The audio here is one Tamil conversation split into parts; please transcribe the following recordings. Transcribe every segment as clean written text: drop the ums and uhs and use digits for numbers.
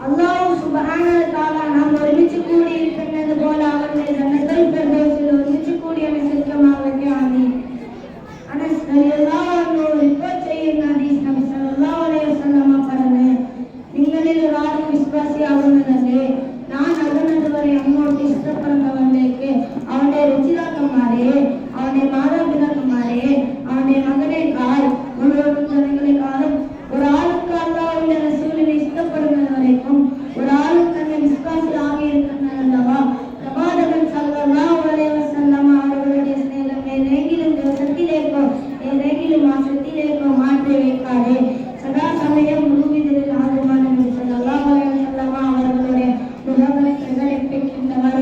அல்லாஹ் சுப்ஹானஹு வ தஆலா நாம் ஒருமிச்சு கூடி இருக்கின்றது போல அவனுடைய ஜன்னத்துல் ஃபிர்தௌஸில் ஒருமிச்சு கூடி அமைச்சிருக்கமாக ஆமீன். அனஸ் ரலியல்லாஹு அன்ஹு ரிப்போர்ட் செய்யும் ஹதீஸ் நபி ஸல்லல்லாஹு அலைஹி வஸல்லம் പറഞ്ഞു, നിങ്ങളിൽ ഒരാളും വിശ്വാസിയാകുന്നതല്ലേ ഞാൻ അകന്നതുവരെ അങ്ങോട്ട് ഇഷ്ടപ്പെടുന്നവനിലേക്ക് അവന്റെ രക്ഷിതാക്കന്മാരെ, അവന്റെ മാതാപിതാക്കന്മാരെ, അവന്റെ മകനേക്കാൾ മുഴുവൻ ജനങ്ങളെക്കാളും ഒരാൾക്ക് അല്ലാഹുവിന്റെ റസൂലിനെ ഇഷ്ടപ്പെടുന്നവരേക്കും ഒരാളും തന്നെ വിശ്വാസിയാകിയിരിക്കുന്നതല്ലവാ. പ്രവാചകൻ സല്ലല്ലാഹു അലൈഹി വസല്ലം അവരുടെ സ്നേഹം ഏതെങ്കിലും ദിവസത്തിലേക്കോ ഏതെങ്കിലും മാസത്തിലേക്കോ മാറ്റി വയ്ക്കാതെ സദാസമയം മുഴുവതിൽ ആകുവാൻ നബി സല്ലല്ലാഹു അലൈഹി വസല്ലം അവരുടെ ഗുണങ്ങളെ പ്രകടിപ്പിക്കുന്നവർ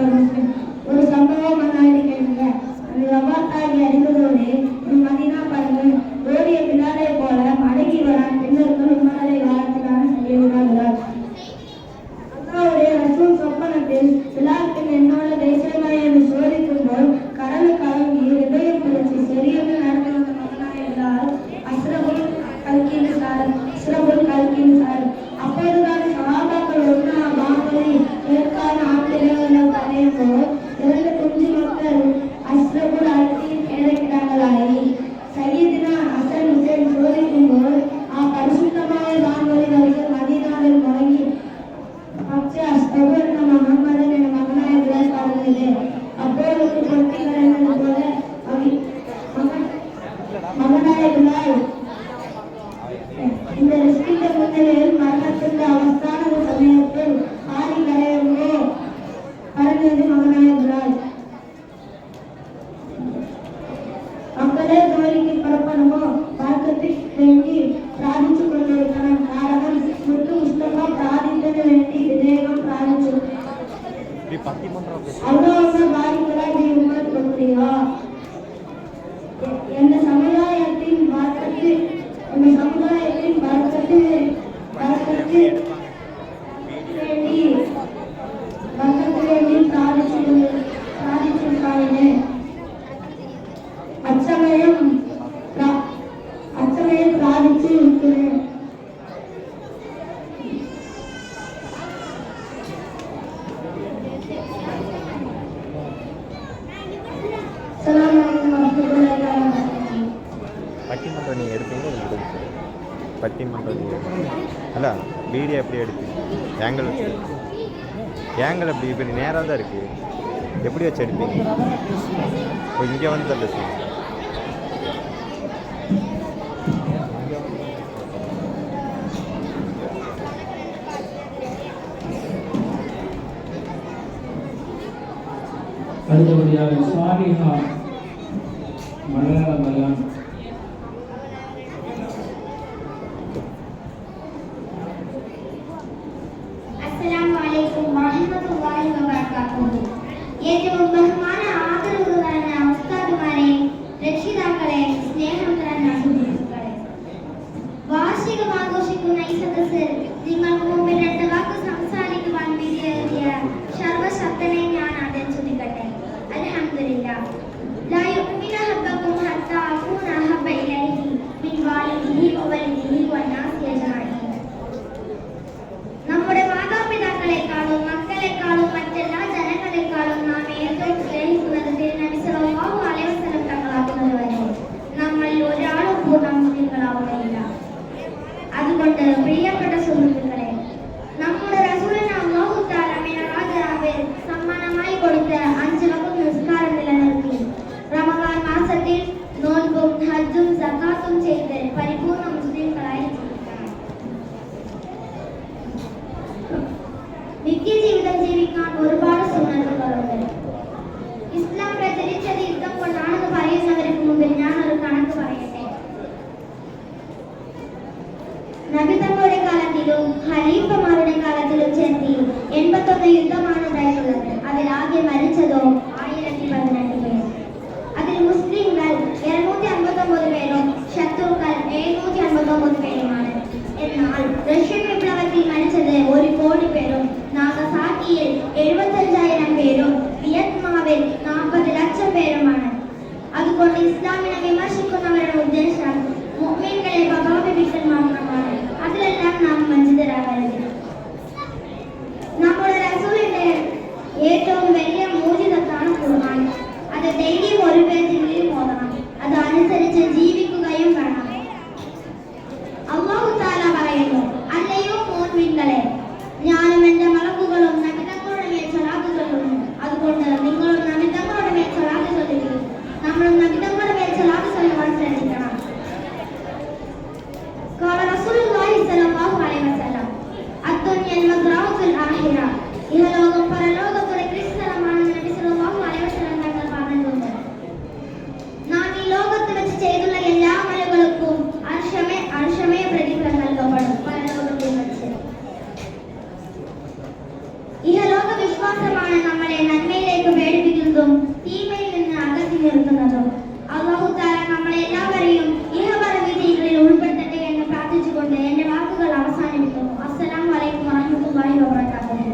ഒരു സംഭവമാണ് ആയിരിക്കുന്നത്. അത് വഫാത്തായി അറിവതോടെ ഒരു മദീന പടങ്ങൾ ഓടിയ പിതാലെ പോലെ മടങ്ങി വരാൻ പിന്നീട് ഉമ്മയുടെ കാലത്തിലാണ് ചെയ്യുന്നത്. അല്ലാഹുവിന്റെ റസൂൽ സ്വപ്നത്തിൽ പിലാത്തിന് എന്നോട് ദേശമായി എന്ന് ചോദിക്കുമ്പോൾ കടൽ കലങ്ങി ഹൃദയം പിടിച്ച് ശരീരത്തിൽ നടക്കുന്ന മകനായ അസ്രബുൽ കൽക്കിന് സാരം அப்போதுதான் சஹாபாக்கள் ஒன்று வாங்கி ஏற்கான ஆட்களை പറയുമ്പോൾ இரண்டு குஞ்சு மக்கள் அஸ்ரபுல் அல்கின் கிடைக்கிறார்களாയി സയ്യിദിന ഹസൻ ഹുസൈൻ ചോദിക്കുമ്പോൾ ആ പരിശുദ്ധമായ വാങ്ങി വരികൾ മദീനാവിൽ മുഴങ്ങി. പക്ഷേ അസ്തബു എന്ന മുഹമ്മദിന്റെ മകനായ ബിലാൽ പറഞ്ഞത് അപ്പോഴൊക്കെ പൊട്ടിക്കരഞ്ഞതുപോലെ മകനായ ബിലാൽ இந்த ரிஸ்கிന്റെ முன்னிலையில் மரணത്തിന്റെ അവസാന സമയത്തിൽ ആരി കരയുമോ പറഞ്ഞത് മകനായ ബിലാൽ. മക്കളെ ജോലിക്ക് പുറപ്പെടുമോ മാർക്കറ്റിൽ വേണ്ടി പ്രാർത്ഥിച്ചു കൊണ്ടിരിക്കണം. കാരണം മുത്തു മുസ്തഫ പ്രാർത്ഥിച്ചതിന് വേണ്ടി വിധേയം പ്രാർത്ഥിച്ചു. അള്ളാഹുവിന്റെ ബാരിക്കലായി ഉമ്മർ കൊടുക്കുക. എന്റെ സമുദായത്തിൻ മാർക്കറ്റിൽ വേണ്ടി സാധിച്ചിരുന്നതിന് അച്ചമയം പ്രാപിച്ചു നിൽക്കുന്നു. பட்டிமன்றம் நீங்கள் எடுப்பீங்க பட்டிமன்றம் அல்ல வீடியோ எப்படி எடுப்பீங்க? ஏங்கல் வச்சு ஏங்கல் அப்படி இப்படி நேராக தான் இருக்குது, எப்படி வச்சு எடுப்பீங்க? இப்போ இங்கே வந்து தள்ள சொல்லுங்கள். அடுத்தபடியாக சாரிஹா மலையாள மலையாளம். അസ്സലാമു വറഹ്മത്തുള്ളാഹി വബറകാതുഹു. ഏറ്റവും ബഹുമാന ആദരവ് നിറഞ്ഞ ഉസ്താദുമാരെ, രക്ഷിതാക്കളെ, സ്നേഹം നിറഞ്ഞ സുഹൃത്തുക്കളെ, വാർഷികം ആഘോഷിക്കുന്ന ഈ സദസ്സിൽ നിങ്ങൾക്ക് മുമ്പിൽ രണ്ട് വാക്ക് സംസാരിക്കുവാൻ വിധിയെഴുതിയ സർവശക്തനെ ഞാൻ ആദ്യം ചൊല്ലിക്കട്ടെ. അൽഹംദുലില്ലാഹ്. ലാ യുഅ്മിനു അഹബ്ബകും ഹത്താ അകൂന അഹബ്ബ ഇലൈഹി മിൻ വാലിദിഹി വവലിദിഹി വന്നാസി അജ്മഈൻ. നമ്മുടെ മാതാപിതാക്കളെക്കാളും മക്കളെക്കാളും മറ്റെല്ലാ ജനങ്ങളെക്കാളും നാം ഏറ്റവും സ്നേഹിക്കുന്നത് നബി സല്ലല്ലാഹു അലൈഹി വസല്ലം തങ്ങളാകുന്നത് വരെ നമ്മളിൽ ഒരാളും പൂർണ്ണ മുസ്ലിങ്ങളാവുകയില്ല. അതുകൊണ്ട് പ്രിയപ്പെട്ട സുഹൃത്തുക്കളെ, നമ്മുടെ റസൂലിന് അല്ലാഹു തആല മിഅറാജ് രാവിൽ സമ്മാനമായി കൊടുത്ത 5 വഖ്ത് നിസ്കാരം നിലനിർത്തി റമദാൻ മാസത്തിൽ നോൻപും ഹജ്ജും സകാത്തും ചെയ്ത് പരിപൂർണ്ണ മുസ്ലിങ്ങളായി ജീവിക്കണം. നിത്യജീവിതം ജീവിക്കാൻ ഒരുപാട് സുന്നത്തുകളുണ്ട്. ഇസ്ലാം പ്രചരിച്ചത് യുദ്ധം കൊണ്ടാണെന്ന് പറയുന്നവർക്ക് മുമ്പിൽ ഞാൻ ഒരു കണക്ക് പറയട്ടെ. നബി തങ്ങളുടെ കാലത്തിലും ഖലീഫമാരുടെ കാലത്തിലും ചേർത്തി 81 യുദ്ധമാണ് ഉണ്ടായിട്ടുള്ളത്. അതിൽ ആകെ മരിച്ചതോ 1018 പേർ. അതിൽ മുസ്ലിംകൾ 259 പേരും ശത്രുക്കൾ 759 പേരുമാണ്. എന്നാൽ റഷ്യൻ വിപ്ലവത്തിൽ മരിച്ചത് 1 കോടി പേരും നാഗസാക്കിയിൽ 75,000 പേരും വിയറ്റ്നാമിൽ 40 ലക്ഷം പേരുമാണ്. അതുകൊണ്ട് ഇസ്ലാമിനെ വിമർശിക്കുന്നവരുടെ ഉദ്ദേശം മുഅ്മിനീങ്ങളെ പ്രഭാവിപ്പിക്കൽ മാത്രമാണ്. അതിലെല്ലാം നാം വഞ്ചിതരാകരുത്. എൻ്റെ മലക്കുകളും നബിതങ്ങളുടെ മേൽ സ്വലാത്ത് ചൊല്ലുന്നു. അതുകൊണ്ട് നിങ്ങളും നബിതങ്ങളുടെ മേൽ സ്വലാത്ത് ചൊല്ലുകയും നമ്മളും നബിതങ്ങളുടെ മേൽ സ്വലാത്ത് ചൊല്ലുവാൻ ശ്രദ്ധിക്കണം. قال رسول الله صلى الله عليه وسلم الدنيا المزرعة الآخرة. ഇഹലോകം പരലോകത്തുടെ കൃഷിസ്ഥലമാണെന്ന് നബി സല്ലല്ലാഹു അലൈഹി വസല്ലം തങ്ങൾ പറഞ്ഞിട്ടുണ്ട്. നാം ഈ ലോകത്ത് വെച്ച് ചെയ്തുള്ള എല്ലാ അമലുകൾക്കും അർശമേ പ്രതിഫലം നൽകപ്പെടും പരലോകത്തിൽ വെച്ച്. ഇഹലോക വിശ്വാസമാണ് നമ്മളെ നന്മയിലേക്ക് പ്രേരിപ്പിക്കുന്നതും തീമയിൽ നിന്ന് അകറ്റി നിർത്തുന്നതും. അല്ലാഹു തആല നമ്മളെ എല്ലാവരെയും ഇഹപര വിജയികളിൽ ഉൾപ്പെടുത്തട്ടെ എന്ന് പ്രാർത്ഥിച്ചുകൊണ്ട് എന്റെ വാക്കുകൾ അവസാനിപ്പിക്കുന്നു. അസ്സലാമു അലൈക്കും വറഹ്മത്തുള്ളാഹി വബറകാതുഹു.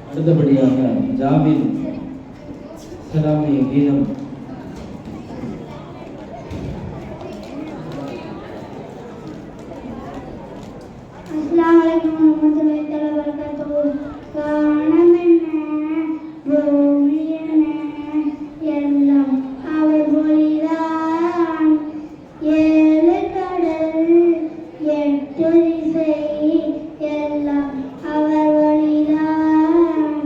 அடுத்தபடியாக ஜாபிர் இஸ்லாமிய கீதம். அஸ்ஸலாமு அலைக்கும் வரஹ்மத்துல்லாஹி தஆலா வபரகாத்துஹு. காணமென்ன பூமியென்ன எல்லாம் அவர் ஒளிதான். ஏழு கடல் எட்டு திசை எல்லாம் அவர் ஒளிதான்.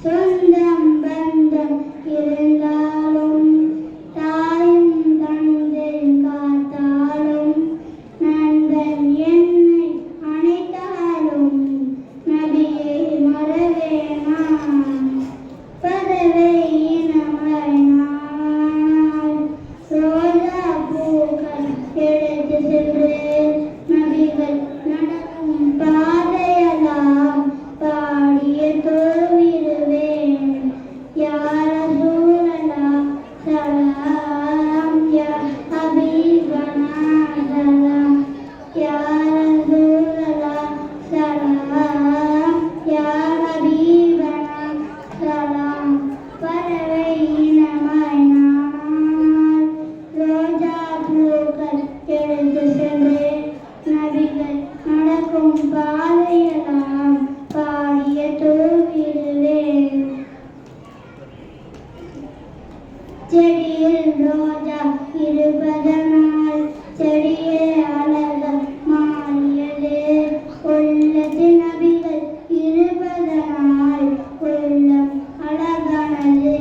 சொந்தம் பந்தம் இருந்தாலும் தாயும் தந்தையும் காத்தாலும் நண்பன் என்னை அணைத்தாலும் நபியை மறவேனா. பறவை இனமாயினால் ரோஜா பூக்கள் எடுத்து சென்று நபிகள் நடக்கும் பாதையெல்லாம் பாடிய தோவிடுவேன். யார சூழலா சலாம் யா ஹபீபனா சலாம். யார சூழலா சலாம் யா ஹபீபனா சலாம். பறவை இனமாயினால் ரோஜா பூக்கள் எடுத்து சென்று நபிகள் நடக்கும் பாதையெல்லாம் பாடிய தூவிடுவேன். செடியில் ரோஜா இருப்பதனால் செடியே அழகம் மாறியது. உள்ளத்தில் நபிகள் இருப்பதனால் உள்ளம் அழகானது.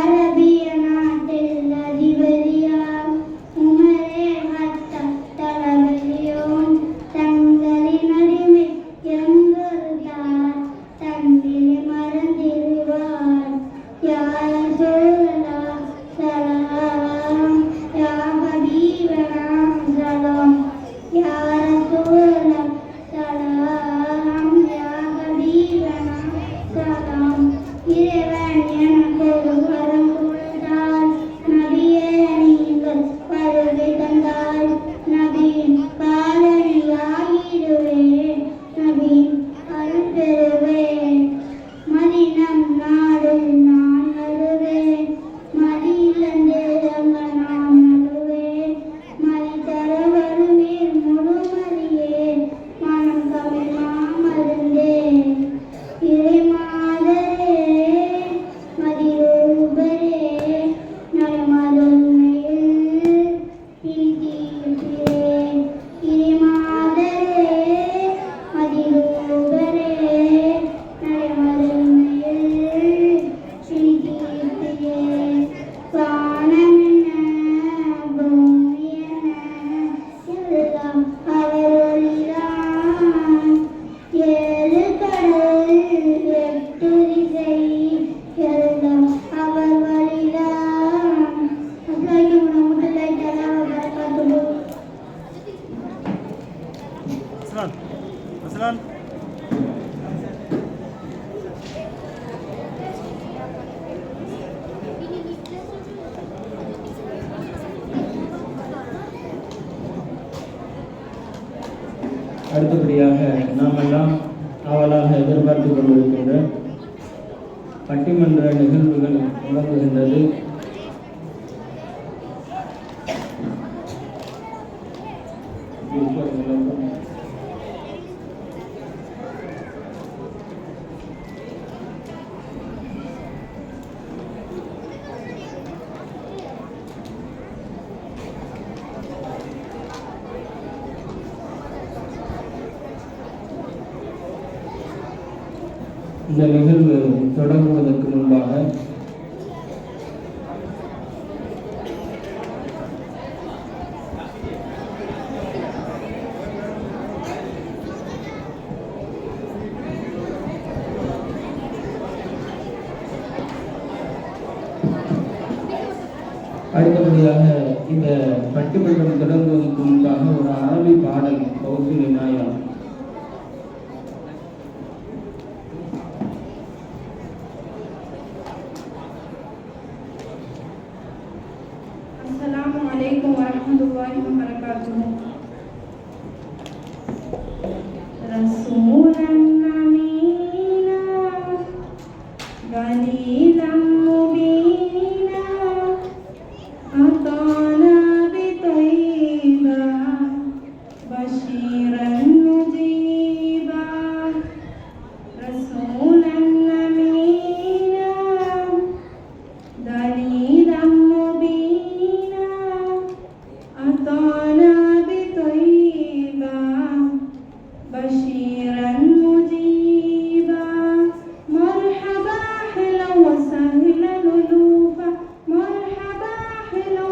அரபிய நாட்டில் அதிபதியாம் உமரே ஹத்தம் தளபதியோன் தங்களின் அடிமை எங்கொருத்தார் தன்னிலை மறந்திடுவார். யார சூழலா சலாம் யா ஹபீபனா சலாம். யார சூழலா சலாம் யா ஹபீபனா சலாம். இறைவன் எனக்கு ஒரு வரம் கொடுத்தார். நபியே நீங்கள் வருகை தந்தால் நபியின் காலடியாகிடுவேன். நபியின் அருள் பெறுவேன். மதினம் நாடு நான் வருவேன். மதியிலிருந்து அங்க நான் நடுவேன். மதி தர வருவேன் முழுமதியே மனம் கமிழ் மாமருந்தே. இறை மாதரே மதிரூபரே நலமதுண்மையில் பிரித்தீர்த்தீரே. இறை மாதரே மதிரூபரே நலமதுண்மையில் பிரித்தீர்த்தீரே. வானமென்ன பூமியென்ன எல்லாம் அவர் ஒளிதான். ஏழு கடல் எட்டு திசை எல்லாம் அவர் வழிதான். அஸ்ஸலாமு வரஹ்மத்துல்லாஹி தஆலா வபரகாத்துஹு. அடுத்தபடியாக நாம் எல்லாம் ஆவலாக எதிர்பார்த்து கொண்டிருக்கின்ற பட்டிமன்ற நிகழ்வுகள் தொடங்குகின்றது. இந்த நிகழ்வு தொடங்குவதற்கு முன்பாக அடுத்தபடியாக இந்த பட்டிமன்றம் தொடங்குவதற்கு முன்பாக ஒரு அரபி பாடல் பௌத்திரி நாயா. அஸ்ஸலாமு அலைக்கும் வரஹ்மத்துல்லாஹி வபரகாத்துஹு. ரசூலன் அமீனா கலீலம் முபீனா அதானா பிதைபா பஷீரன் முஜீபா. ரசூலன் அமீனா கலீலம் முபீனா அதானா பிதைபா بشيرا مجيبا. مرحبا أهلا وسهلا ألوفا، مرحبا أهلا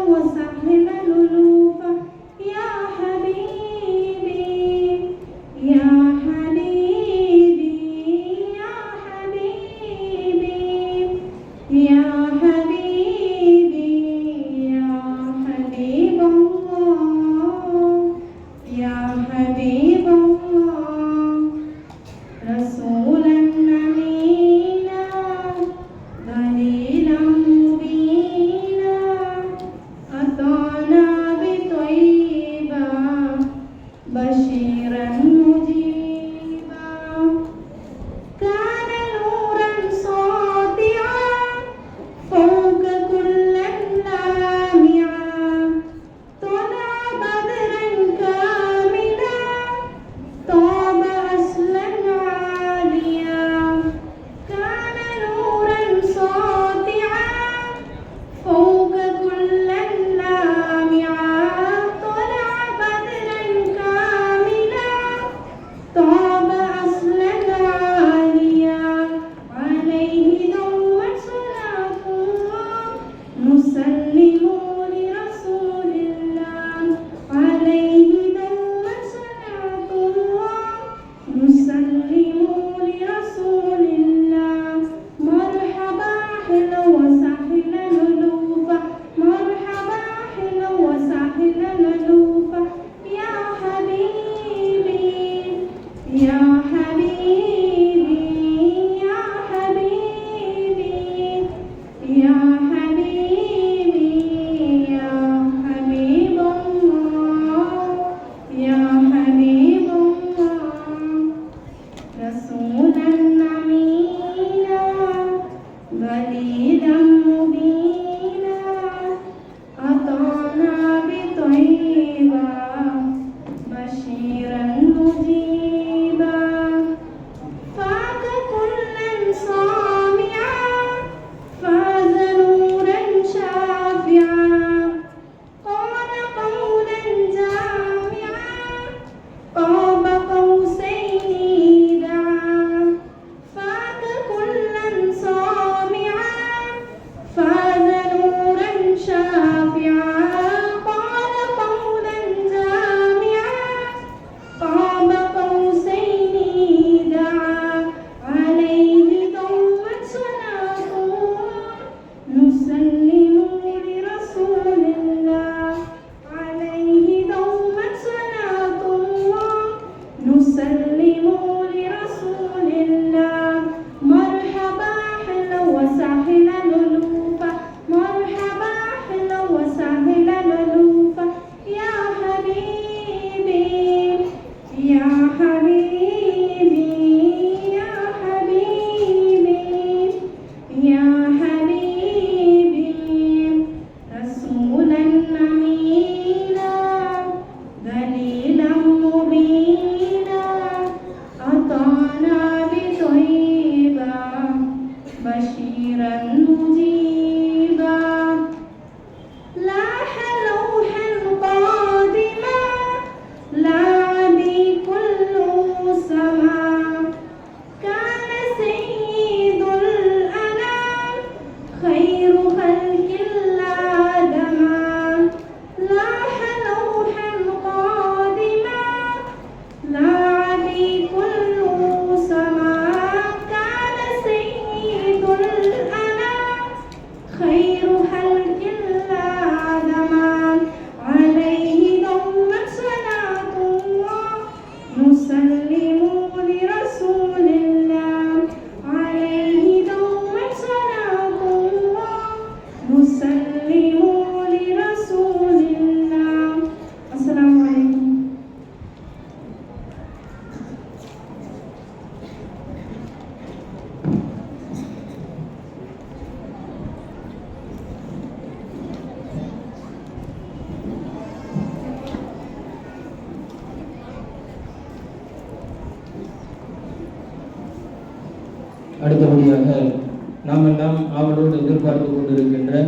அடுத்தபடியாக நாம் எல்லாம் அவளோடு எதிர்பார்த்து கொண்டிருக்கின்ற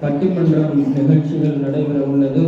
பட்டிமன்றம் நிகழ்ச்சிகள் நடைபெற உள்ளது.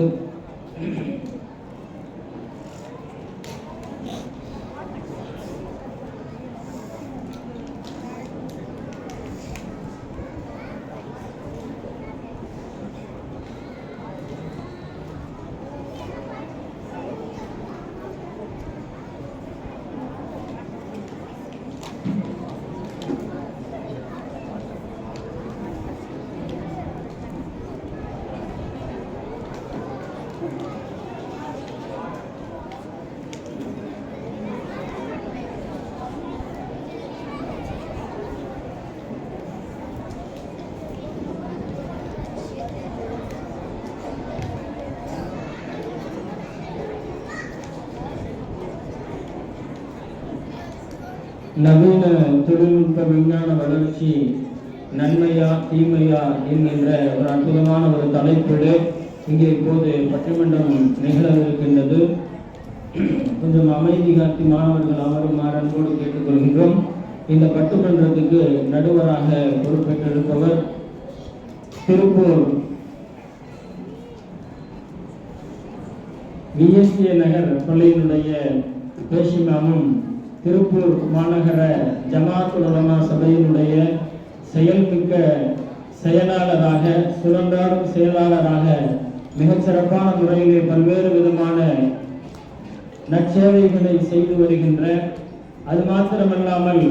நவீன தொழில்நுட்ப விஞ்ஞான வளர்ச்சி நன்மையா தீமையா என்கின்ற ஒரு அற்புதமான ஒரு தலைப்பீடு இங்கே இப்போது பட்டிமன்றம் நிகழவிருக்கின்றது. கொஞ்சம் அமைதி காட்டி மாணவர்கள் அமருமாறு அன்போடு கேட்டுக்கொள்கின்றோம். இந்த பட்டிமன்றத்துக்கு நடுவராக பொறுப்பேற்றிருப்பவர் திருப்பூர் விஎஸ்ஏ நகர் பள்ளியினுடைய பேசிமாமும் திருப்பூர் மாநகர ஜமாத்துல் உலமா சபையினுடைய செயல்மிக்க செயலாளராக சுழன்றாடும் செயலாளராக மிகச் சிறப்பான முறையிலே பல்வேறு விதமான நற்சேவைகளை செய்து வருகின்ற, அது மாத்திரமல்லாமல்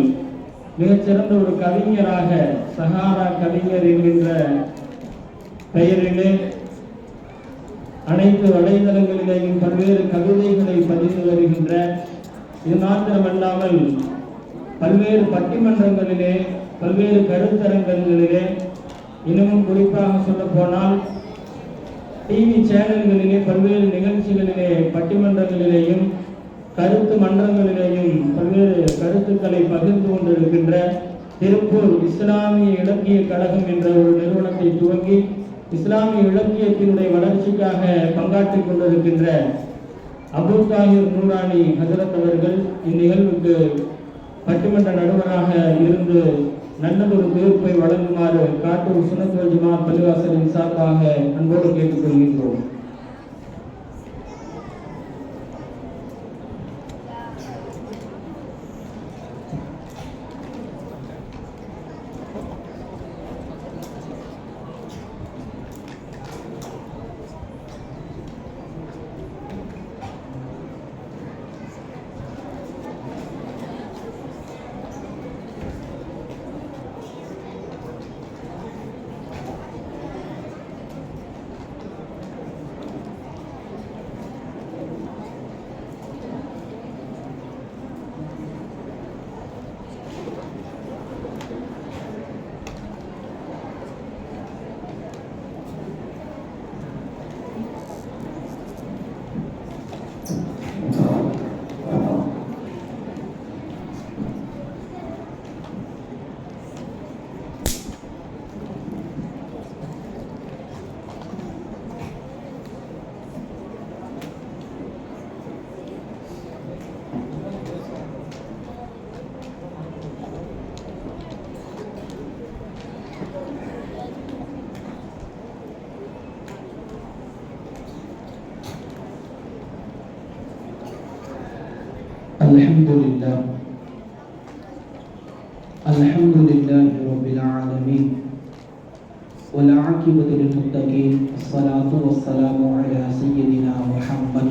மிகச்சிறந்த ஒரு கவிஞராக சஹாரா கவிஞர் என்கின்ற பெயரிலே அனைத்து வலைதளங்களிலேயும் பல்வேறு கவிதைகளை பதிந்து வருகின்ற, இது மாத்திரமல்லாமல் பல்வேறு பட்டிமன்றங்களிலே பல்வேறு கருத்தரங்களிலே இன்னமும் குறிப்பாக சொல்ல போனால் டிவி சேனல்களிலே பல்வேறு நிகழ்ச்சிகளிலே பட்டிமன்றங்களிலேயும் கருத்து மன்றங்களிலேயும் பல்வேறு கருத்துக்களை பகிர்ந்து கொண்டிருக்கின்ற திருப்பூர் இஸ்லாமிய இலக்கிய கழகம் என்ற ஒரு நிறுவனத்தை துவங்கி இஸ்லாமிய இலக்கியத்தினுடைய வளர்ச்சிக்காக பங்காற்றிக் கொண்டிருக்கின்ற அபு தாஹிர் நூரானி ஹஜரத் அவர்கள் இந்நிகழ்வுக்கு பட்டிமன்ற நடுவராக இருந்து நல்லதொரு தீர்ப்பை வழங்குமாறு காட்டூர் சுன்னத்துல் ஜமாத் பள்ளிவாசலின் சார்பாக அன்போடு கேட்டுக்கொள்கின்றோம். الحمد لله رب العالمين والعاقبة للمتقين الصلاة والسلام على سيدنا محمد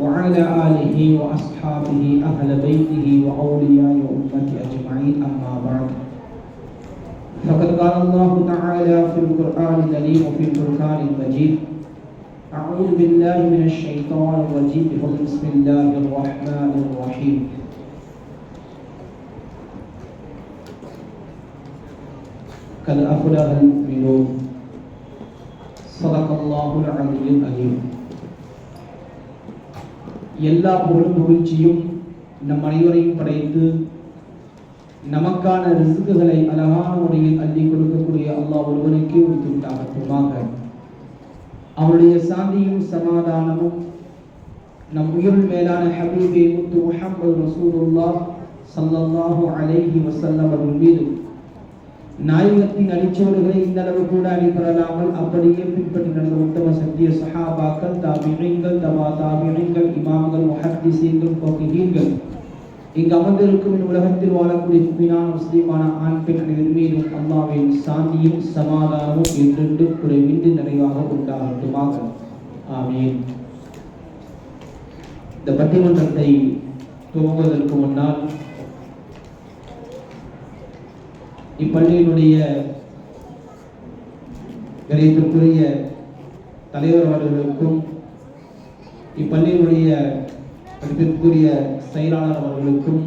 وعلى آله وأصحابه أهل بيته وأولياء أمته أجمعين أما بعد فقد قال الله تعالى في القرآن الكريم وفي الفرقان المجيد أعوذ بالله من الشيطان الرجيم بسم الله الرحمن الرحيم قد أفلح المؤمنون صدق الله العلي العظيم. எல்லா புகழும் புகழ்ச்சியும் நம் அனைவரையும் படைத்து நமக்கான ரிஸ்குகளை அழகான முறையில் அள்ளி கொடுக்கக்கூடிய அல்லாஹ் ஒருவனுக்கே உரித்தாகட்டுமாக. அவருடைய சாந்தியும் சமாதானமும் நம் உயிர் மேலான ஹபீபே முத்து முஹம்மது ரசூலுல்லாஹ் ஸல்லல்லாஹு அலைஹி வஸல்லம் அவர்கள் மீது நாயகத்தின் அடிச்சோடுகளை இந்த அளவு கூட அடிபடலாமல் அப்படியே பின்பற்றி நடந்த உத்தம சத்திய சஹாபாக்கள், தாபிஈன்கள், தபா தாபிஈன்கள், இமாம்கள், முஹத்திஸீன்கள், ஃபகீஹீன்கள், இங்கு அமர்ந்திருக்கும் இந்த உலகத்தில் வாழக்கூடிய முஃமினான முஸ்லிமான ஆண் பெண் அனைவர் மீதும் அல்லாஹ்வின் சாந்தியும் சமாதானமும் என்றென்று குறைவின்றி நிறைவாக உண்டாகட்டுமாக. ஆமீன். இந்த பட்டிமன்றத்தை துவங்குவதற்கு முன்னால் இப்பள்ளியினுடைய கணியத்திற்குரிய தலைவர் அவர்களுக்கும் இப்பள்ளியினுடைய மதிப்பிற்குரிய செயலாளர் அவர்களுக்கும்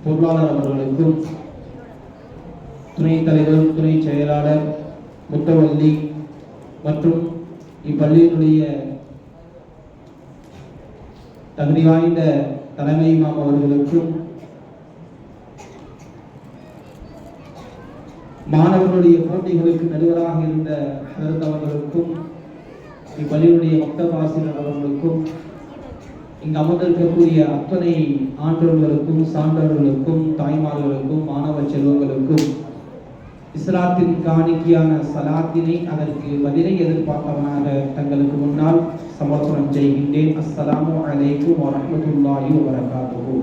பொருளாளர் அவர்களுக்கும் துணைத் தலைவர், துணை செயலாளர், முத்தவல்லி மற்றும் இப்பள்ளியினுடைய தகுதி வாய்ந்த தலைமை இமாம் அவர்களுக்கும் மாணவர்களுடைய போட்டிகளுக்கு நடுவராக இருந்த ஹதரத் அவர்களுக்கும் இப்பள்ளியினுடைய மக்தப் ஆசிரியர் அவர்களுக்கும் இங்கு அமர்ந்திருக்கக்கூடிய அத்தனை ஆண்டவர்களுக்கும் சான்றவர்களுக்கும் தாய்மார்களுக்கும் மாணவ செல்வங்களுக்கும் இஸ்லாத்தின் காணிக்கையான சலாத்தினை அதற்கு பதிலை எதிர்பார்ப்பவனாக தங்களுக்கு முன்னால் சமர்ப்பணம் செய்கின்றேன். அஸ்ஸலாமு அலைக்கும் வரஹ்மத்துல்லாஹி வபரகாத்துஹு.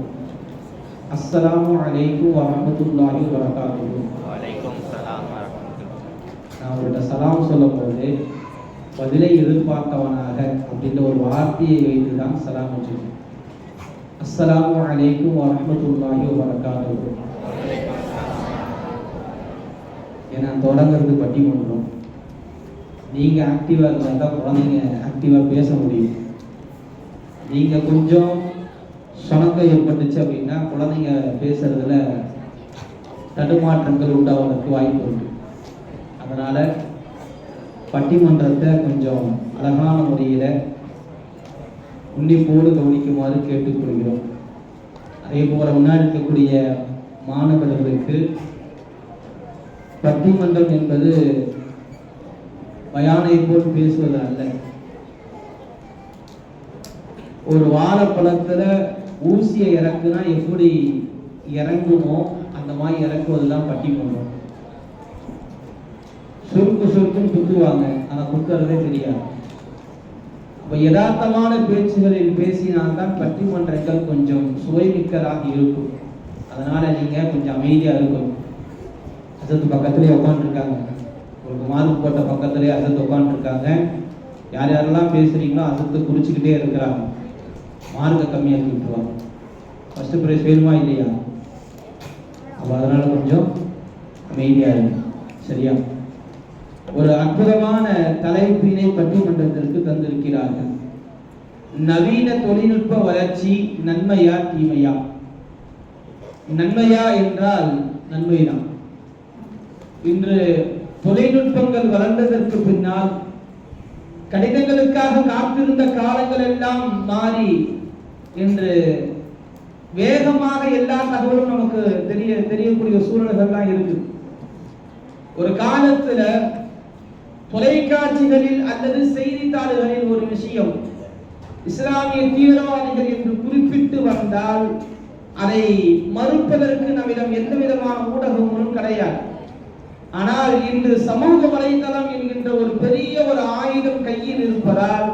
அஸ்ஸலாமு அலைக்கும் வரஹ்மத்துல்லாஹி வபரகாத்துஹு. வலைக்கும் ஸலாம் வரஹ்மத்துல்லாஹி. நான் அவர்கிட்ட சலாம் சொல்லும் போது பதிலை எதிர்பார்த்தவனாக அப்படின்ற ஒரு வார்த்தையை வைத்து தான் சலாம் வச்சிருக்கேன். அஸ்ஸலாமு அலைக்கும் வரஹ்மத்துல்லாஹி வபரகாத்துஹு. ஏன்னா தொடங்கிறது பட்டிமன்றம். நீங்கள் ஆக்டிவாக இருந்தால் தான் குழந்தைங்க ஆக்டிவாக பேச முடியும். நீங்கள் கொஞ்சம் சொனக்கம் ஏற்பட்டுச்சு அப்படின்னா குழந்தைங்க பேசுறதுல தடுமாற்றங்கள் உண்டாவதற்கு வாய்ப்பு உண்டு. அதனால் பட்டிமன்றத்தை கொஞ்சம் அழகான முறையில் உன்னிப்போடு கவனிக்குமாறு கேட்டுக்கொள்கிறோம். அதே போல் முன்னாடி இருக்கக்கூடிய மாணவர்களுக்கு பட்டிமன்றம் என்பது பயானை போல் பேசுவது அல்ல. ஒரு வாழைப்பழத்துல ஊசியை இறக்குனா எப்படி இறங்குமோ அந்த மாதிரி இறக்குவதுதான் பட்டிமன்றம். சுருக்குன்னு குத்துவாங்க, ஆனா குத்துறதே தெரியாது. அப்ப யதார்த்தமான பேச்சுகளில் பேசினால்தான் பட்டிமன்றங்கள் கொஞ்சம் சுவைமிக்கதாக இருக்கும். அதனால நீங்க கொஞ்சம் அமைதியா இருக்கணும். அசத்து பக்கத்திலே உட்காந்துருக்காங்க, உங்களுக்கு மார்க் போட்ட பக்கத்திலே அசத்து உட்காந்துருக்காங்க. யார் யாரெல்லாம் பேசுறீங்களோ அசத்து குறிச்சிக்கிட்டே இருக்கிறாங்க. மார்க்கை கம்மியாக்கி விட்டுருவாங்க. ஃபர்ஸ்ட் ப்ரைஸ் வேணுமா இல்லையா? அப்போ அதனால கொஞ்சம் அமைதியா இருக்கு. சரியா? ஒரு அற்புதமான தலைப்பினை பட்டிமன்றத்திற்கு தந்திருக்கிறார்கள். நவீன தொழில்நுட்ப வளர்ச்சி நன்மையா தீமையா? நன்மையா என்றால் நன்மைதான். இன்று தொழில்நுட்பங்கள் வளர்ந்ததற்கு பின்னால் கடிதங்களுக்காக காத்திருந்த காலங்கள் எல்லாம் மாறி இன்று வேகமாக எல்லா தகவலும் நமக்கு தெரியக்கூடிய சூழல்கள்லாம் இருக்கு. ஒரு காலத்துல தொலைக்காட்சிகளில் அல்லது செய்தித்தாள்களில் ஒரு விஷயம் இஸ்லாமிய தீவிரவாதிகள் என்று குறிப்பிட்டு வந்தால் அதை மறுப்பதற்கு நம்மிடம் எந்த விதமான ஊடகங்களும் கிடையாது. ஆனால் இன்று சமூக வலைதளம் என்கின்ற ஒரு பெரிய ஒரு ஆயுதம் கையில் இருப்பதால்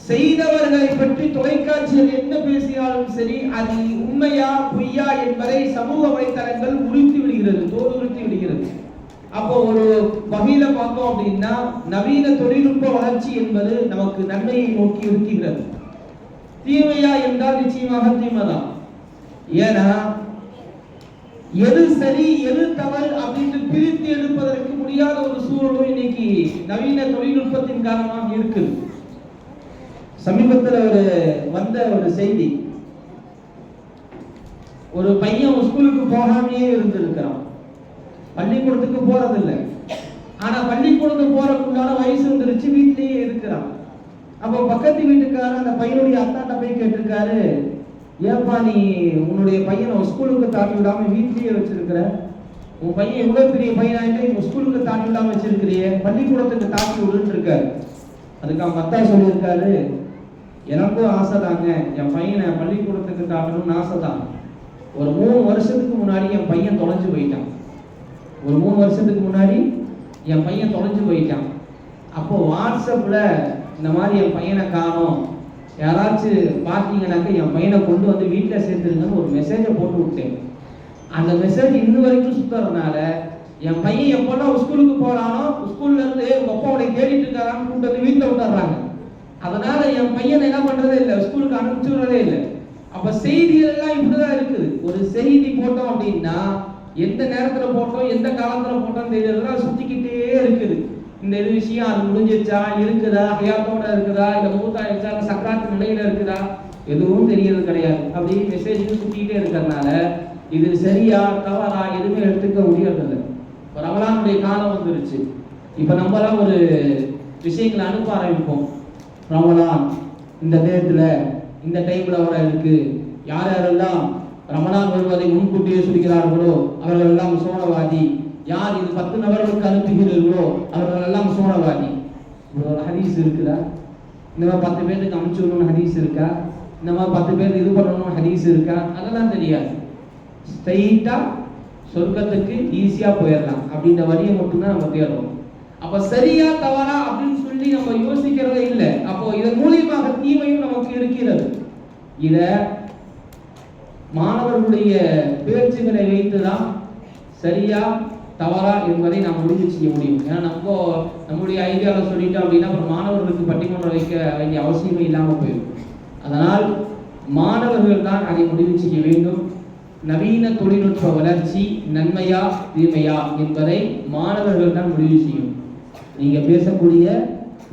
செய்தவர்களை பற்றி தொலைக்காட்சியில் என்ன பேசினாலும் சரி அது உண்மையா பொய்யா என்பதை சமூக வலைதளங்கள் உறுத்தி விடுகிறது, தோல் உறுத்தி விடுகிறது. அப்போ ஒரு வகையில பார்த்தோம் அப்படின்னா நவீன தொழில்நுட்ப வளர்ச்சி என்பது நமக்கு நன்மையை நோக்கி இருக்கிறது. தீமையா என்றால் நிச்சயமாக தீமைதான். ஏன்னா எது சரி எது தவறு அப்படின்னு பிரித்து எடுப்பதற்கு முடியாத ஒரு சூழலும் இன்னைக்கு நவீன தொழில்நுட்பத்தின் காரணமாக இருக்குது. சமீபத்தில் வந்த ஒரு செய்தி, ஒரு பையன் ஸ்கூலுக்கு போகாமையே இருந்திருக்கிறான். பள்ளிக்கூடத்துக்கு போறதில்லை, ஆனா பள்ளிக்கூடத்துக்கு போறதுக்குள்ளான வயசு வந்துருச்சு, வீட்டிலேயே இருக்கிறான். அப்போ பக்கத்து வீட்டுக்காரர் அந்த பையனுடைய அத்தாட்ட போய் கேட்டிருக்காரு, ஏப்பா நீ உன்னுடைய பையனை ஸ்கூலுக்கு தாண்டி விடாம வீட்லயே வச்சிருக்கிற, உன் பையன் இவ்வளவு பெரிய பையனாயிட்டு உங்க ஸ்கூலுக்கு தாண்டி விடாம வச்சிருக்கிறியே, பள்ளிக்கூடத்துக்கு தாண்டி விடுன்னு இருக்காரு. அதுக்கு அவங்க அத்தா சொல்லியிருக்காரு, எனக்கும் ஆசைதாங்க, என் பையனை பள்ளிக்கூடத்துக்கு தாண்டணும்னு ஆசைதான். ஒரு 3 வருஷத்துக்கு முன்னாடி என் பையன் தொலைஞ்சு போயிட்டான். ஒரு 3 வருஷத்துக்கு முன்னாடி என் பையன் தொலைஞ்சு போயிட்டான். அப்போ வாட்ஸ்அப்ல இந்த மாதிரி என் பையனை காணோம், யாராச்சும் பார்த்தீங்கன்னாக்க என் பையனை கொண்டு வந்து வீட்டில் சேர்த்துருங்கன்னு ஒரு மெசேஜை போட்டு விட்டேன். அந்த மெசேஜ் இன்னும் வரைக்கும் சுத்துறதுனால என் பையன் எப்போல்லாம் ஸ்கூலுக்கு போறானோ ஸ்கூல்ல இருந்து உங்க அப்பா உடைய தேடிட்டு இருக்காரான்னு கூப்பிட்டு வந்து வீட்டில் விட்டுறாங்க. அதனால என் பையனை என்ன பண்றதே இல்லை, ஸ்கூலுக்கு அனுப்பிச்சு விடுறதே இல்லை. அப்ப செய்திகள் எல்லாம் இப்படிதான் இருக்குது. ஒரு செய்தி போட்டோம் அப்படின்னா எந்த நேரத்துல போட்டோம் எந்த காலத்துல போட்டோம் தெரியறதுலாம் சுத்திக்கிட்டே இருக்குது. இந்த இது விஷயம் அது முடிஞ்சிருச்சா, இருக்குதா, ஹயாத்தோட இருக்குதா, இல்ல மூத்தாயிடுச்சா, சக்கராத்து நிலையில இருக்குதா, எதுவும் தெரியறது கிடையாது. அப்படி மெசேஜ் சுத்திக்கிட்டே இருக்கிறதுனால இது சரியா தவறா எதுவுமே எடுத்துக்க முடியறதில்லை. இப்போ ரமலானுடைய காலம் வந்துருச்சு. இப்போ நம்மளாம் ஒரு விஷயங்களை அனுப்ப ஆரம்பிப்போம். ரமலான் இந்த டேட்ல இந்த டைம்ல வர இருக்கு, யார் யாரெல்லாம் ரமலான் வருவதை முன்கூட்டியே சொல்கிறார்களோ அவர்கள் எல்லாம் சோனவாதி, யார் இது 10 நபர்களுக்கு அனுப்புகிறீர்களோ அவர்கள் எல்லாம் சோனவாதி. ஒரு ஹதீஸ் இருக்குதா? இந்த மாதிரி 10 பேருக்கு அனுப்பிச்சு விடணும்னு ஹதீஸ் இருக்கா? இந்த மாதிரி 10 பேருக்கு இது பண்ணணும்னு ஹதீஸ் இருக்கா? அதெல்லாம் தெரியாது. ஸ்ட்ரைட்டா சொர்க்கத்துக்கு ஈஸியா போயிடலாம் அப்படின்ற வழியை மட்டும்தான் நம்ம தேடுறோம். அப்ப சரியா தவறா அப்படின்னு சொல்லி நம்ம யோசிக்கிறதே இல்லை. அப்போ இதன் மூலியமாக தீமையும் நமக்கு இருக்கிறது. இத மாணவர்களுடைய பேச்சுகளை வைத்துதான் சரியா தவறா என்பதை நாம் முடிவு செய்ய முடியும். ஏன்னா நம்முடைய ஐடியாவில் சொல்லிட்டோம் அப்படின்னா அப்புறம் மாணவர்களுக்கு பட்டிமன்றம் வைக்க வேண்டிய அவசியமே இல்லாமல் போயிடும். அதனால் மாணவர்கள் தான் அதை முடிவு செய்ய வேண்டும். நவீன தொழில்நுட்ப வளர்ச்சி நன்மையா தீமையா என்பதை மாணவர்கள் தான் முடிவு செய்யும். நீங்க பேசக்கூடிய